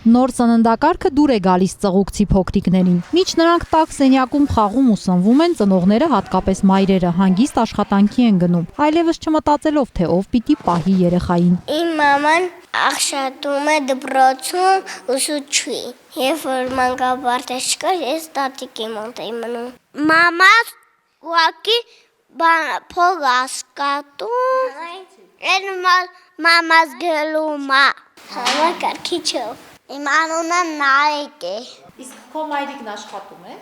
Նոր ծննդակարգը դուր է գալիս ծղուկցի փոքրիկներին։ Միջ նրանք տաք սենյակում խաղում ու սնվում են, ծնողները, հատկապես մայրերը, հանգիստ աշխատանքի են գնում, այլևս չմտածելով, թե ով պիտի պահի երեխային։ Իմ մաման աշխատում է դպրոցում ուսուցչի։ Երբ որ մանկապարտեզ չկար, ես տատիկի մոտ էի մնում։ Մամաս ուղղակի փող ասկատում։ Էլ մամաս գլում է։ Համակարգիչով։ Իմ անունը Նարեկ է։ Իսկ քո մայրիկն աշխատում է։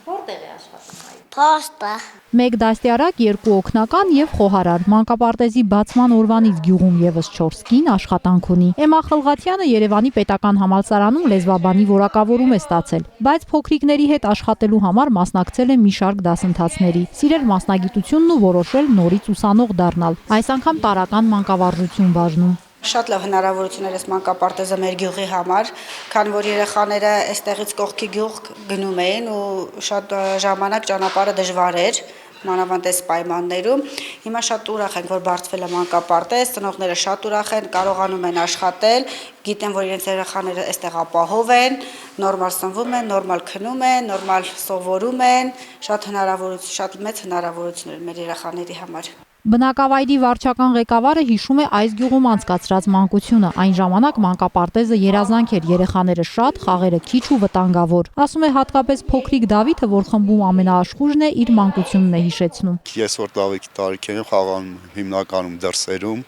Որտեղ է աշխատում մայրիկը։ Փոստը։ Մեկ դաստիարակ, երկու օգնական եւ խոհարար։ Մանկապարտեզի բացման օրվանից գյուղում եւս 4 կին աշխատանք ունի։ Էմմա Խլղաթյանը Երևանի պետական համալսարանում լեզվաբանի որակավորում է ստացել, բայց փոքրիկների հետ աշխատելու համար մասնակցել է մի շարք դասընթացների։ Սիրել մասնագիտությունն ու որոշել նորից ուսանող դառնալ։ Այս անգամ տարրական մանկավարժություն բաժնում։ Շատ լավ հնարավորություն էր մանկապարտեզը մեր գյուղի համար, քանի որ երեխաները այստեղից կողքի գյուղ գնում էին ու շատ ժամանակ ճանապարհը դժվար էր, մանավանդ այս պայմաններում։ Հիմա շատ ուրախ ենք, որ բարձվել է մանկապարտեզ, ծնողները շատ ուրախ են, կարողանում են աշխատել, գիտեն, որ իրենց երեխաները այստեղ ապահով են, նորմալ սնվում են, նորմալ քնում են, նորմալ սովորում են, շատ մեծ հնարավորություն էր մեր երեխաների համար։ Բնակավայրի վարչական ղեկավարը հիշում է այս գյուղում անցկացրած մանկությունը։ Այն ժամանակ մանկապարտեզը երազանք էր, երեխաները շատ, խաղերը քիչ ու վտանգավոր։ Ասում է հատկապես փոքրիկ Դավիթը, որ խմբում ամենաաշխուժն է, իր մանկությունն է հիշեցնում։ Ես որ Դավիթի տարիքերին խաղանում հիմնականում դրսերում,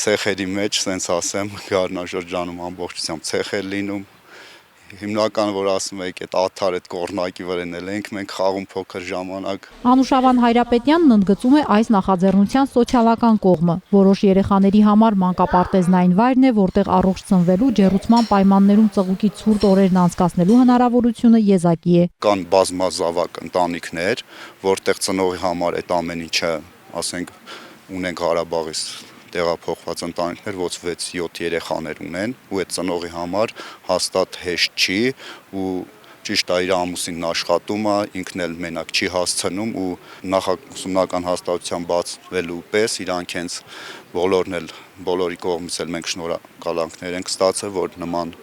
ցեխերի մեջ, սենց ասեմ, գարնաշրջանում ամբողջությամբ ցեխ էր լինում։ Հիմնականը որ ասում եք այդ աթար այդ կորնակի վրան ենք մենք խաղում փոքր ժամանակ։ Անուշավան Հայրապետյանն ընդգծում է այս նախաձեռնության սոցիալական կողմը։ Որոշ երեխաների համար մանկապարտեզն այն վայրն է, որտեղ առողջ ծնվելու, ջեռուցման պայմաններում ծղուկի ցուրտ օրերն անցկացնելու հնարավորությունը եզակի է։ Կան բազմազավակ ընտանիքներ, որտեղ ծնողի համար այդ ամեն ինչը, ասենք, ունենք Ղարաբաղից տեղափոխված ընտանիքներ, ոչ 6-7 երեխաներ ունեն ու այդ ծնողի համար հաստատ հեշտ չի ու ճիշտ է իր ամուսինն աշխատում է, ինքն էլ մենակ չի հասցնում ու նախաուսումնական հաստատության բացվելու պես իրանք հենց բոլորի կողմից էլ մենք շնորհակալանքներ ենք ստացել, որ նման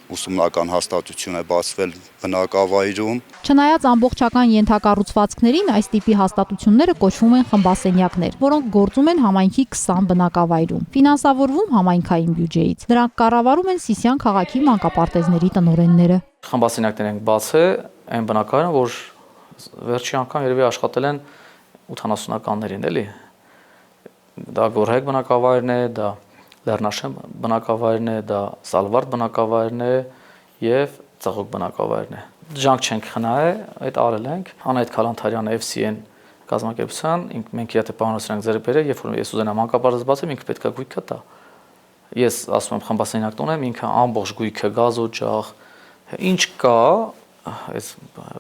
ուսումնական հաստատություն է բացվել բնակավայրում։ Չնայած ամբողջական ենթակառուցվածքներին, այս տիպի հաստատությունները կոչվում են խմբասենյակներ, որոնք գործում են համայնքի 20 բնակավայրում։ Ֆինանսավորվում համայնքային բյուջեից։ Դրանք կառավարում են Սիսիան քաղաքի մանկապարտեզների տնօրենները։ Խմբասենյակներ ենք բացել այն բնակավայրում, որ վերջի անգամ երևի աշխատել են 80-ականներին, էլի։ Դա Գորհեկ բնակավայրն է, դա Լեռնաշեն բնակավայրն է, դա Սալվարդ բնակավայրն է եւ Ծղոկ բնակավայրն է։ Ջանք չենք խնայել, այդ արել ենք։ Անահիտ Քալանթարյանը FCN կազմակերպության, մենք եթե պահանջենք ձեռք բերել, երբ որ ես ուզենամ մանկապարտեզ բացեմ, ինքը պետք է գույքը տա։ Ես ասում եմ խմբասենյակ տոնեմ, ինքը ամբողջ գույքը, գազօջախ, ինչ կա, այս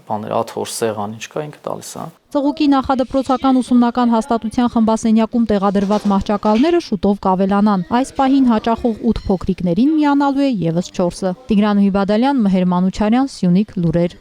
բաներ, աթոռ, սեղան, ինչ կա, ինքը տալիս է։ Ծղուկի նախադպրոցական ուսումնական հաստատության խմբասենյակում տեղադրված մահճակալները շուտով կավելանան։ Այս պահին հաճախող 8 փոքրիկներին միանալու է եւս 4-ը։ Տիգրան Հույբադալյան, Մհեր Մանուչարյան, Սյունիք լուրեր։